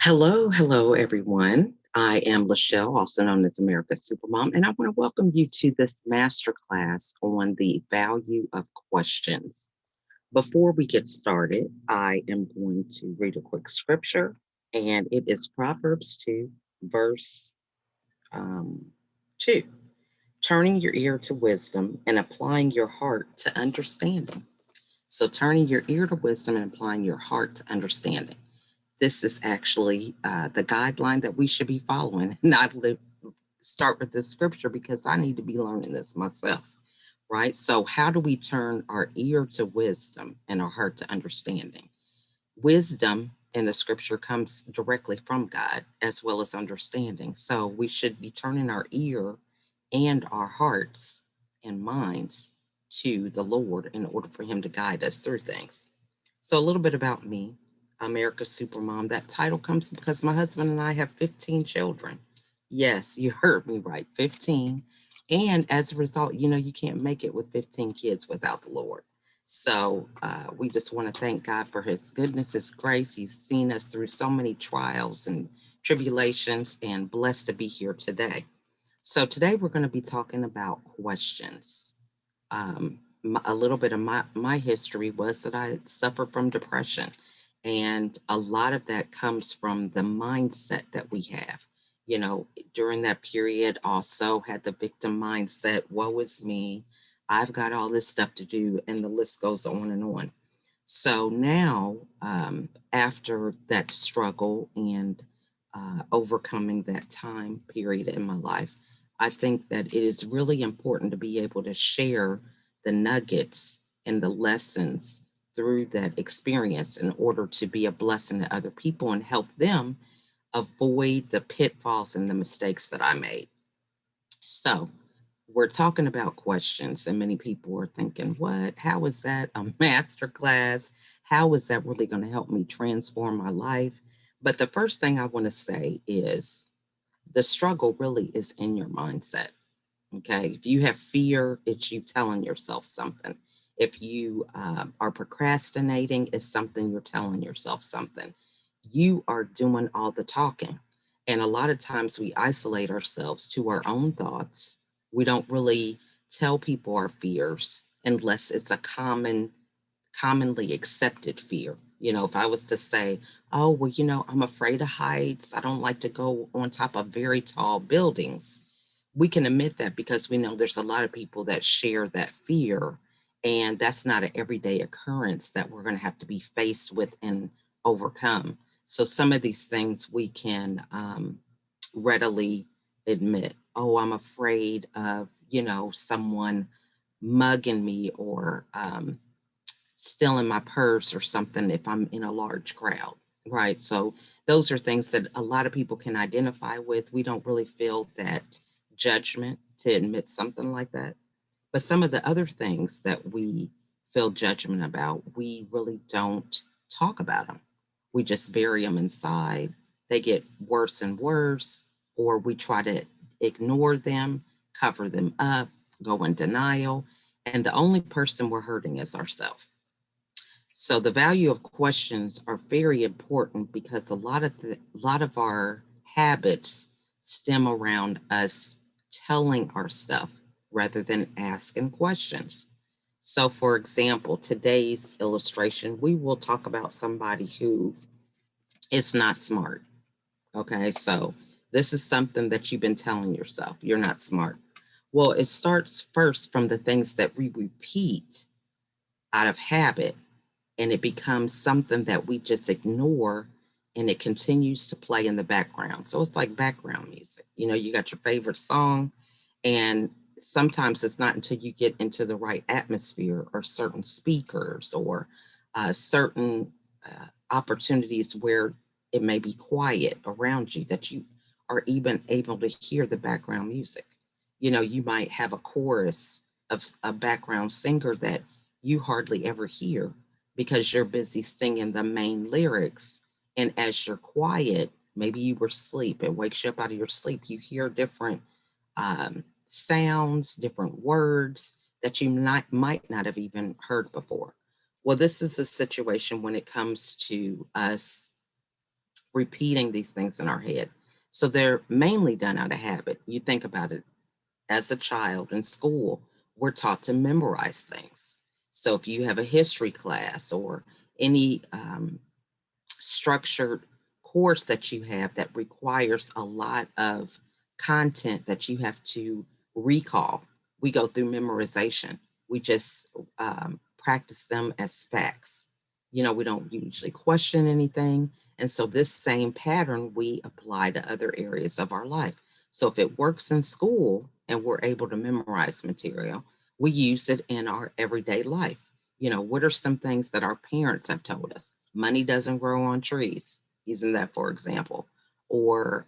Hello, everyone. I am Lachelle, also known as America's Supermom, and I want to welcome you to this masterclass on the value of questions. Before we get started, I am going to read a quick scripture, and it is Proverbs 2, verse 2. Turning your ear to wisdom and applying your heart to understanding. So, turning your ear to wisdom and applying your heart to understanding. This is actually the guideline that we should be following, not start with this scripture because I need to be learning this myself, right? So, how do we turn our ear to wisdom and our heart to understanding? Wisdom in the scripture comes directly from God as well as understanding. So, we should be turning our ear and our hearts and minds to the Lord in order for Him to guide us through things. So, a little bit about me, America's Supermom. That title comes because my husband and I have 15 children. Yes, you heard me right, 15. And as a result, you can't make it with 15 kids without the Lord. So, we just want to thank God for His goodness, His grace. He's seen us through so many trials and tribulations, and blessed to be here today. So, today we're going to be talking about questions. A little bit of my history was that I suffered from depression. And a lot of that comes from the mindset that we have. During that period, also had the victim mindset, woe is me. I've got all this stuff to do, and the list goes on and on. So now, after that struggle and overcoming that time period in my life, I think that it is really important to be able to share the nuggets and the lessons through that experience in order to be a blessing to other people and help them avoid the pitfalls and the mistakes that I made. So, we're talking about questions, and many people are thinking, what? How is that a master class? How is that really going to help me transform my life? But the first thing I want to say is the struggle really is in your mindset. Okay. If you have fear, it's you telling yourself something. If you are procrastinating, it's something you're telling yourself something. You are doing all the talking. And a lot of times we isolate ourselves to our own thoughts. We don't really tell people our fears unless it's a commonly accepted fear. If I was to say, oh, well, I'm afraid of heights. I don't like to go on top of very tall buildings. We can admit that because we know there's a lot of people that share that fear. And that's not an everyday occurrence that we're going to have to be faced with and overcome. So some of these things we can readily admit. Oh, I'm afraid of, someone mugging me or stealing my purse or something if I'm in a large crowd, right? So those are things that a lot of people can identify with. We don't really feel that judgment to admit something like that. But some of the other things that we feel judgment about, we really don't talk about them. We just bury them inside. They get worse and worse, or we try to ignore them, cover them up, go in denial. And the only person we're hurting is ourselves. So the value of questions are very important because a lot of our habits stem around us telling our stuff rather than asking questions. So for example, today's illustration, we will talk about somebody who is not smart. Okay? So this is something that you've been telling yourself, you're not smart. Well, it starts first from the things that we repeat out of habit, and it becomes something that we just ignore, and it continues to play in the background. So it's like background music. You got your favorite song, and sometimes it's not until you get into the right atmosphere or certain speakers or certain opportunities where it may be quiet around you that you are even able to hear the background music. You might have a chorus of a background singer that you hardly ever hear because you're busy singing the main lyrics. And as you're quiet, maybe you were asleep, it wakes you up out of your sleep, you hear different sounds, different words that you might not have even heard before. Well, this is a situation when it comes to us repeating these things in our head. So they're mainly done out of habit. You think about it, as a child in school, we're taught to memorize things. So if you have a history class or any structured course that you have that requires a lot of content that you have to recall, we go through memorization. We just practice them as facts. We don't usually question anything. And so, this same pattern we apply to other areas of our life. So, if it works in school and we're able to memorize material, we use it in our everyday life. What are some things that our parents have told us? Money doesn't grow on trees, using that for example. Or,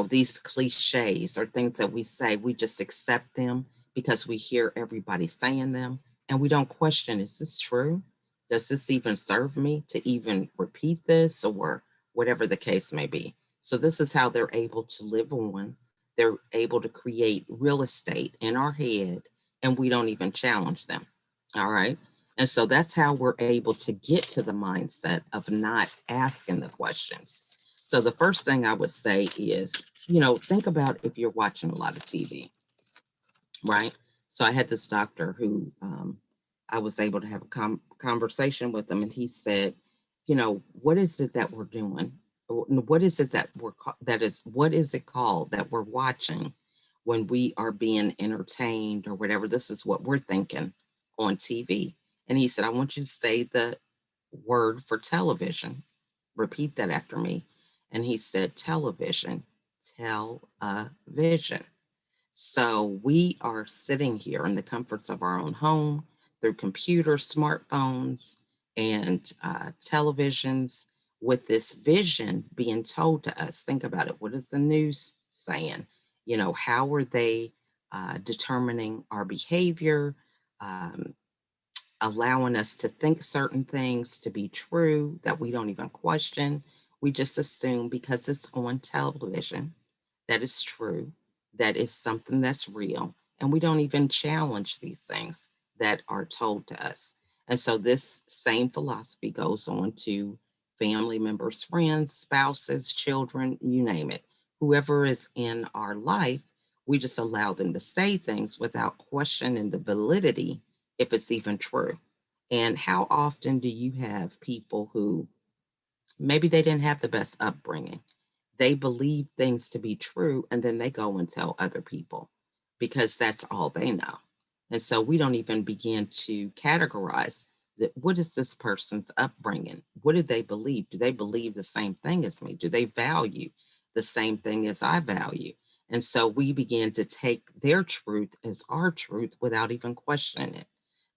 these cliches or things that we say, we just accept them because we hear everybody saying them and we don't question, is this true? Does this even serve me to even repeat this or whatever the case may be? So, this is how they're able to live on. They're able to create real estate in our head and we don't even challenge them. All right. And so that's how we're able to get to the mindset of not asking the questions. So the first thing I would say is, think about if you're watching a lot of TV, right? So I had this doctor who I was able to have a conversation with him, and he said, what is it that we're doing? What is it that what is it called that we're watching when we are being entertained or whatever? This is what we're thinking on TV. And he said, I want you to say the word for television. Repeat that after me. And he said, television, television. So we are sitting here in the comforts of our own home through computers, smartphones, and televisions with this vision being told to us. Think about it. What is the news saying? How are they determining our behavior? Um, Allowing us to think certain things to be true that we don't even question. We just assume because it's on television that is true, that is something that's real, and we don't even challenge these things that are told to us. And so this same philosophy goes on to family members, friends, spouses, children, you name it. Whoever is in our life, we just allow them to say things without questioning the validity if it's even true. And how often do you have people who maybe they didn't have the best upbringing? They believe things to be true and then they go and tell other people because that's all they know. And so we don't even begin to categorize that what is this person's upbringing? What do they believe? Do they believe the same thing as me? Do they value the same thing as I value? And so we begin to take their truth as our truth without even questioning it.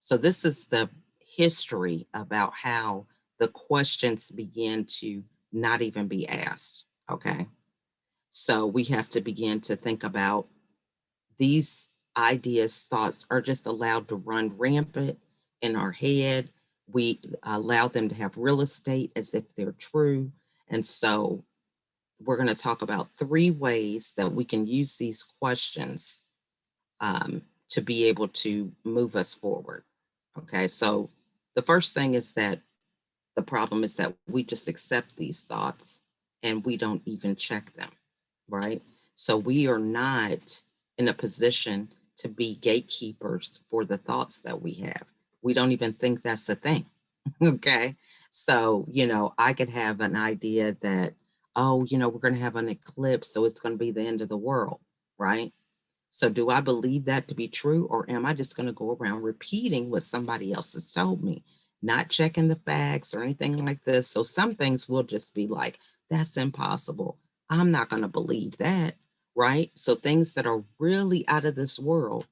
So this is the history about how the questions begin to not even be asked. Okay. So we have to begin to think about these ideas, thoughts are just allowed to run rampant in our head. We allow them to have real estate as if they're true. And so we're going to talk about three ways that we can use these questions to be able to move us forward. Okay. So the first thing is that the problem is that we just accept these thoughts and we don't even check them, right? So we are not in a position to be gatekeepers for the thoughts that we have. We don't even think that's a thing. Okay. So, I could have an idea that, oh, we're going to have an eclipse. So it's going to be the end of the world, right? So, do I believe that to be true, or am I just going to go around repeating what somebody else has told me, not checking the facts or anything like this? So, some things will just be like, that's impossible. I'm not going to believe that. Right. So, things that are really out of this world,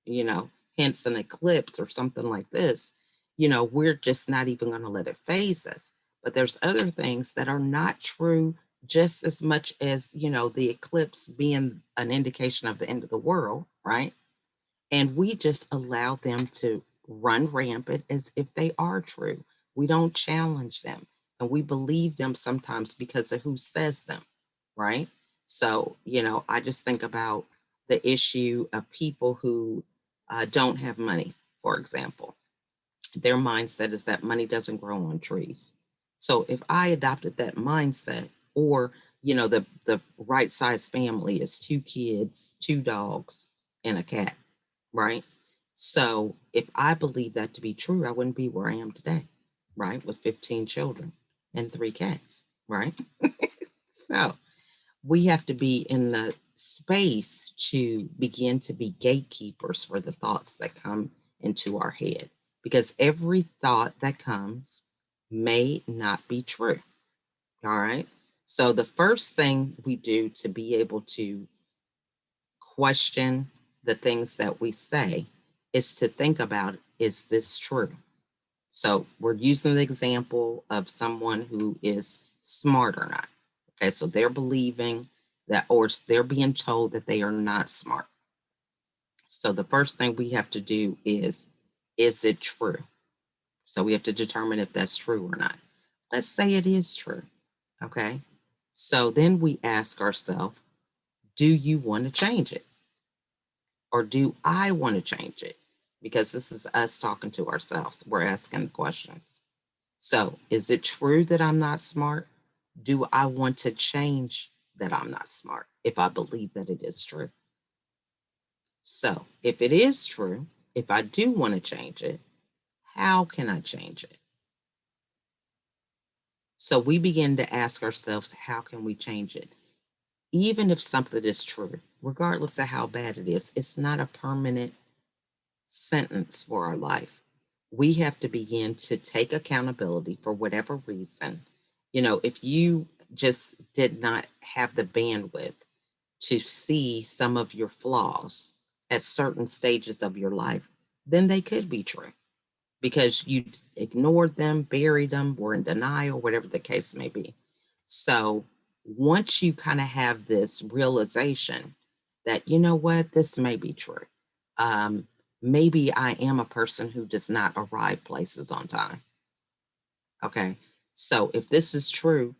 hence an eclipse or something like this, we're just not even going to let it phase us. But there's other things that are not true just as much as, the eclipse being an indication of the end of the world, right? And we just allow them to run rampant as if they are true. We don't challenge them and we believe them sometimes because of who says them, right? So, I just think about the issue of people who don't have money, for example. Their mindset is that money doesn't grow on trees. So if I adopted that mindset, or the right size family is two kids, two dogs, and a cat, right? So if I believe that to be true, I wouldn't be where I am today, right? With 15 children and three cats, right? So we have to be in the space to begin to be gatekeepers for the thoughts that come into our head, because every thought that comes may not be true. All right. So the first thing we do to be able to question the things that we say is to think about, is this true? So we're using the example of someone who is smart or not. Okay, so they're believing that, or they're being told that they are not smart. So the first thing we have to do is it true? So we have to determine if that's true or not. Let's say it is true. Okay. So then we ask ourselves, do you want to change it? Or do I want to change it? Because this is us talking to ourselves. We're asking questions. So, is it true that I'm not smart? Do I want to change that I'm not smart if I believe that it is true? So, if it is true, if I do want to change it, how can I change it? So, we begin to ask ourselves, how can we change it? Even if something is true, regardless of how bad it is, it's not a permanent sentence for our life. We have to begin to take accountability for whatever reason. If you just did not have the bandwidth to see some of your flaws at certain stages of your life, then they could be true because you ignored them, buried them, were in denial, whatever the case may be. So once you kind of have this realization that, you know what, this may be true. Um, Maybe I am a person who does not arrive places on time. Okay. So if this is true,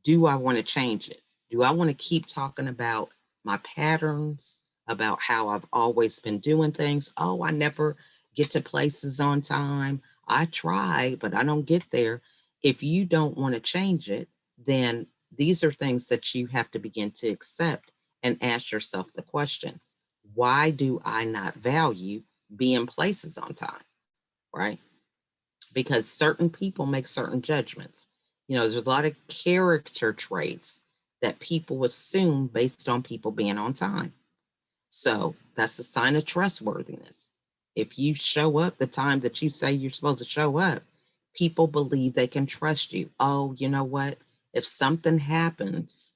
do I want to change it? Do I want to keep talking about my patterns, about how I've always been doing things? Oh, I never get to places on time. I try, but I don't get there. If you don't want to change it, then these are things that you have to begin to accept and ask yourself the question, why do I not value being places on time? Right? Because certain people make certain judgments. There's a lot of character traits that people assume based on people being on time. So that's a sign of trustworthiness. If you show up the time that you say you're supposed to show up, people believe they can trust you. Oh, you know what? If something happens,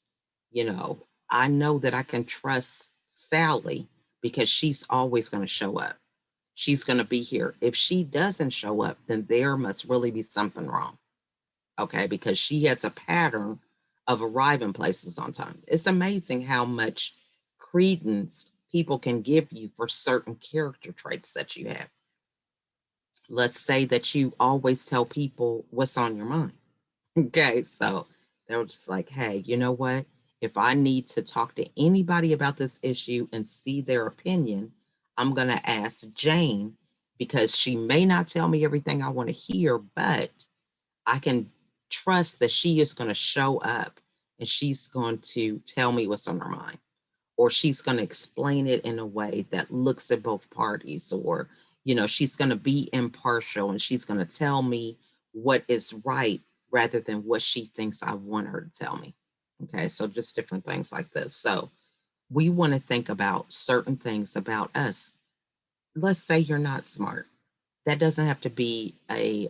you know, I know that I can trust Sally because she's always going to show up. She's going to be here. If she doesn't show up, then there must really be something wrong. Okay. Because she has a pattern of arriving places on time. It's amazing how much credence people can give you for certain character traits that you have. Let's say that you always tell people what's on your mind. Okay, so they were just like, hey, you know what? If I need to talk to anybody about this issue and see their opinion, I'm going to ask Jane because she may not tell me everything I want to hear, but I can trust that she is going to show up and she's going to tell me what's on her mind, or she's going to explain it in a way that looks at both parties, or she's going to be impartial and she's going to tell me what is right rather than what she thinks I want her to tell me. Okay, so just different things like this. So we want to think about certain things about us. Let's say you're not smart. That doesn't have to be a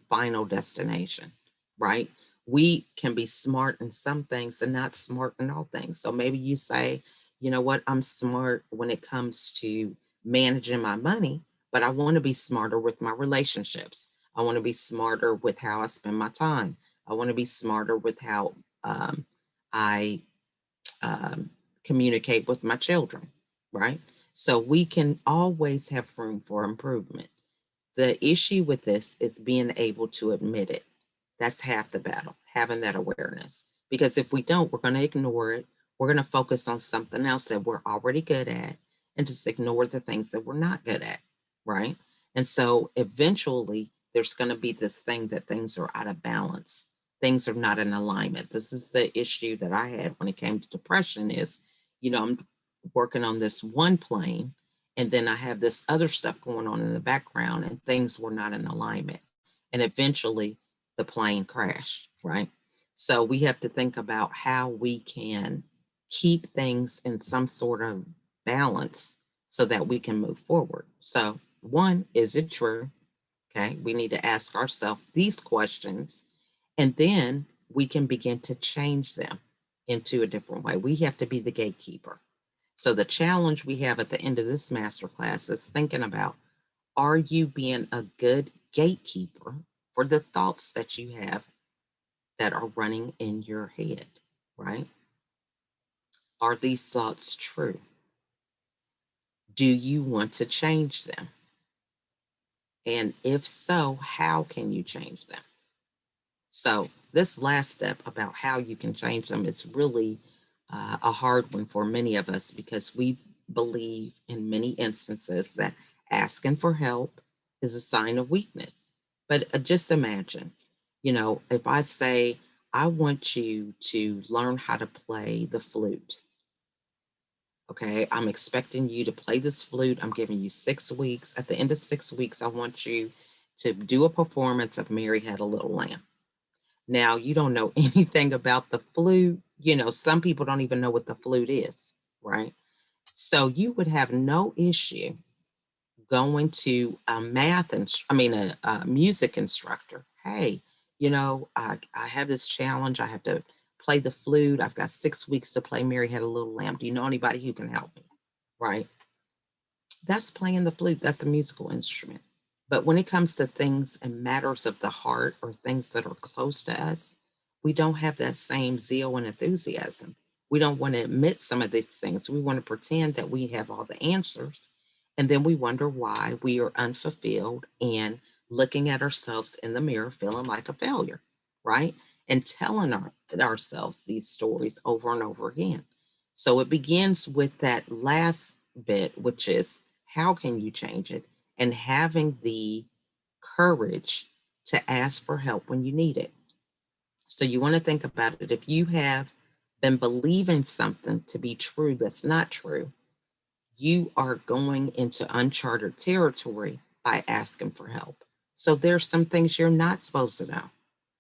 final destination, right? We can be smart in some things and not smart in all things. So maybe you say, you know what, I'm smart when it comes to managing my money, but I want to be smarter with my relationships. I want to be smarter with how I spend my time. I want to be smarter with how I um, communicate with my children, right? So we can always have room for improvement. The issue with this is being able to admit it. That's half the battle, having that awareness. Because if we don't, we're going to ignore it. We're going to focus on something else that we're already good at and just ignore the things that we're not good at. Right. And so eventually there's going to be this thing that things are out of balance. things are not in alignment. This is the issue that I had when it came to depression is, I'm working on this one plane and then I have this other stuff going on in the background and things were not in alignment. And eventually the plane crashed, right? So we have to think about how we can keep things in some sort of balance so that we can move forward. So, one, is it true? Okay, we need to ask ourselves these questions and then we can begin to change them into a different way. We have to be the gatekeeper. So, the challenge we have at the end of this masterclass is thinking about, are you being a good gatekeeper for the thoughts that you have that are running in your head, right? Are these thoughts true? Do you want to change them? And if so, how can you change them? So, this last step about how you can change them is really a hard one for many of us because we believe in many instances that asking for help is a sign of weakness. But just imagine, if I say, I want you to learn how to play the flute. Okay, I'm expecting you to play this flute. I'm giving you 6 weeks. At the end of 6 weeks, I want you to do a performance of Mary Had a Little Lamb. Now, you don't know anything about the flute. Some people don't even know what the flute is, right? So you would have no issue going to a a music instructor. Hey, I have this challenge. I have to play the flute. I've got 6 weeks to play Mary Had a Little Lamb. Do you know anybody who can help me? Right? That's playing the flute. That's a musical instrument. But when it comes to things and matters of the heart or things that are close to us, we don't have that same zeal and enthusiasm. We don't want to admit some of these things. We want to pretend that we have all the answers. And then we wonder why we are unfulfilled and looking at ourselves in the mirror, feeling like a failure, right? And telling ourselves these stories over and over again. So it begins with that last bit, which is how can you change it? And having the courage to ask for help when you need it. So you want to think about it. If you have been believing something to be true that's not true, you are going into uncharted territory by asking for help. So there's some things you're not supposed to know,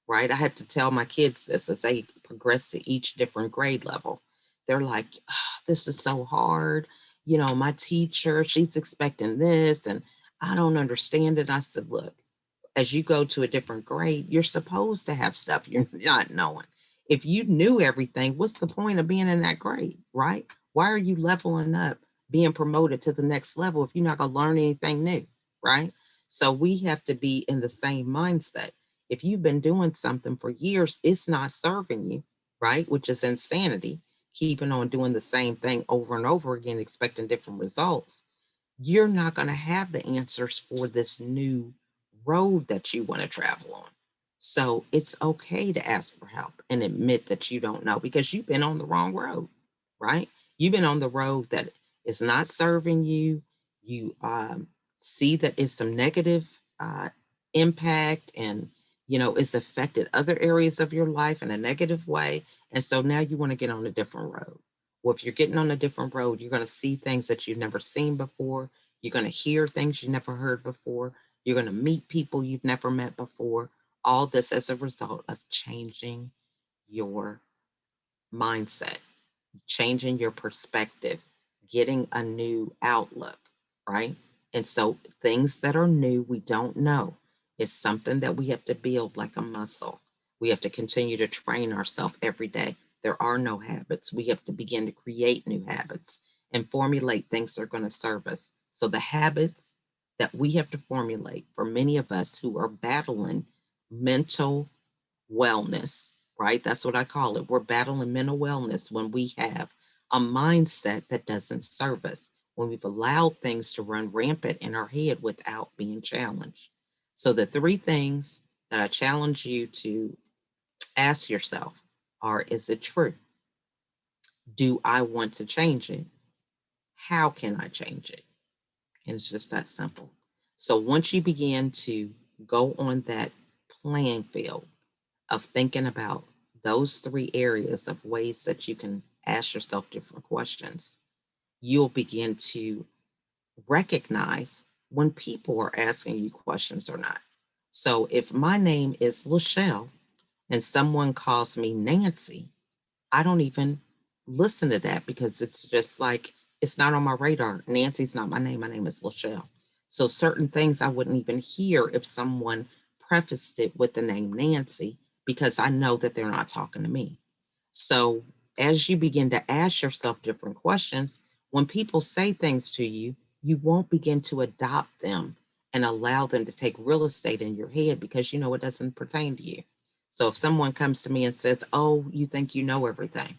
right? I have to tell my kids this as they progress to each different grade level. They're like, "Ah, this is so hard. My teacher, she's expecting this, and I don't understand it." I said, look, as you go to a different grade, you're supposed to have stuff you're not knowing. If you knew everything, what's the point of being in that grade, right? Why are you leveling up, being promoted to the next level if you're not going to learn anything new, right? So we have to be in the same mindset. If you've been doing something for years, it's not serving you, right? Which is insanity, keeping on doing the same thing over and over again, expecting different results. You're not going to have the answers for this new road that you want to travel on. So it's okay to ask for help and admit that you don't know because you've been on the wrong road, right? You've been on the road that is not serving you. You see that it's some negative uh, impact and, it's affected other areas of your life in a negative way. And so now you want to get on a different road. Well, if you're getting on a different road, you're going to see things that you've never seen before. You're going to hear things you never heard before. You're going to meet people you've never met before. All this as a result of changing your mindset, changing your perspective, getting a new outlook, right? And so things that are new, we don't know. It's something that we have to build like a muscle. We have to continue to train ourselves every day. There are no habits. We have to begin to create new habits and formulate things that are going to serve us. So the habits that we have to formulate for many of us who are battling mental wellness, right? That's what I call it. We're battling mental wellness when we have a mindset that doesn't serve us, when we've allowed things to run rampant in our head without being challenged. So, the three things that I challenge you to ask yourself are: is it true? Do I want to change it? How can I change it? And it's just that simple. So, once you begin to go on that playing field, of thinking about those three areas of ways that you can ask yourself different questions, you'll begin to recognize when people are asking you questions or not. So if my name is Lachelle and someone calls me Nancy, I don't even listen to that because it's just like it's not on my radar. Nancy's not my name. My name is Lachelle. So certain things I wouldn't even hear if someone prefaced it with the name Nancy because I know that they're not talking to me. So as you begin to ask yourself different questions, when people say things to you, you won't begin to adopt them and allow them to take real estate in your head because you know it doesn't pertain to you. So if someone comes to me and says, "Oh, you think you know everything,"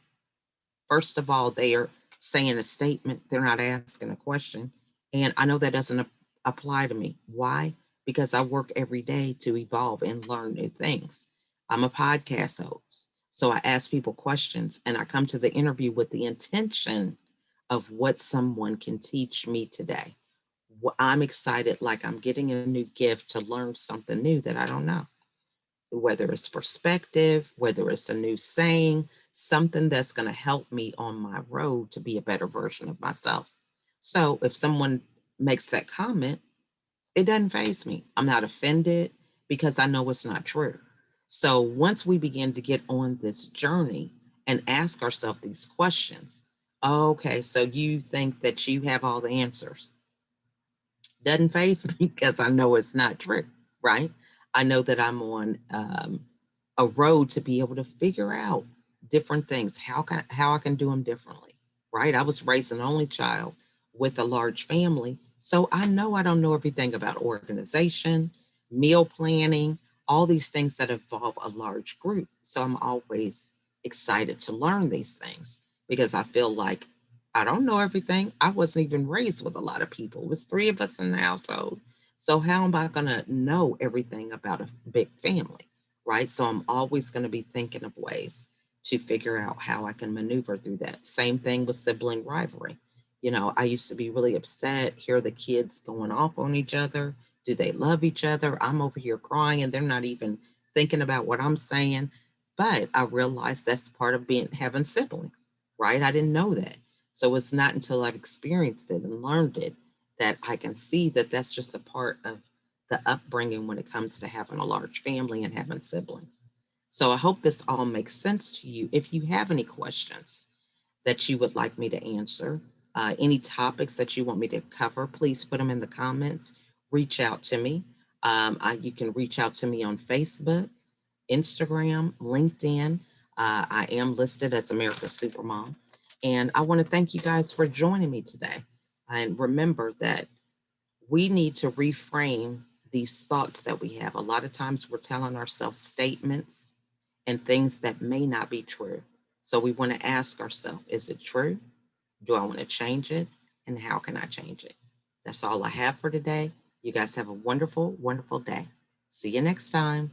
first of all, they are saying a statement, they're not asking a question. And I know that doesn't apply to me. Why? Because I work every day to evolve and learn new things. I'm a podcast host. So I ask people questions and I come to the interview with the intention of what someone can teach me today. I'm excited, like I'm getting a new gift to learn something new that I don't know, whether it's perspective, whether it's a new saying, something that's going to help me on my road to be a better version of myself. So if someone makes that comment, it doesn't faze me. I'm not offended because I know it's not true. So once we begin to get on this journey and ask ourselves these questions, okay, so you think that you have all the answers, doesn't faze me because I know it's not true, right? I know that I'm on a road to be able to figure out different things, how I can do them differently, right? I was raised an only child with a large family, so I know I don't know everything about organization, meal planning, all these things that involve a large group. So I'm always excited to learn these things because I feel like I don't know everything. I wasn't even raised with a lot of people. It was three of us in the household. So how am I going to know everything about a big family? Right. So I'm always going to be thinking of ways to figure out how I can maneuver through that. Same thing with sibling rivalry. You know, I used to be really upset, hear the kids going off on each other. Do they love each other? I'm over here crying and they're not even thinking about what I'm saying. But I realized that's part of being having siblings, right? I didn't know that. So it's not until I've experienced it and learned it that I can see that that's just a part of the upbringing when it comes to having a large family and having siblings. So I hope this all makes sense to you. If you have any questions that you would like me to answer, any topics that you want me to cover, please put them in the comments. Reach out to me. You can reach out to me on Facebook, Instagram, LinkedIn. I am listed as America's Supermom. And I want to thank you guys for joining me today. And remember that we need to reframe these thoughts that we have. A lot of times we're telling ourselves statements and things that may not be true. So we want to ask ourselves, is it true? Do I want to change it? And how can I change it? That's all I have for today. You guys have a wonderful, wonderful day. See you next time.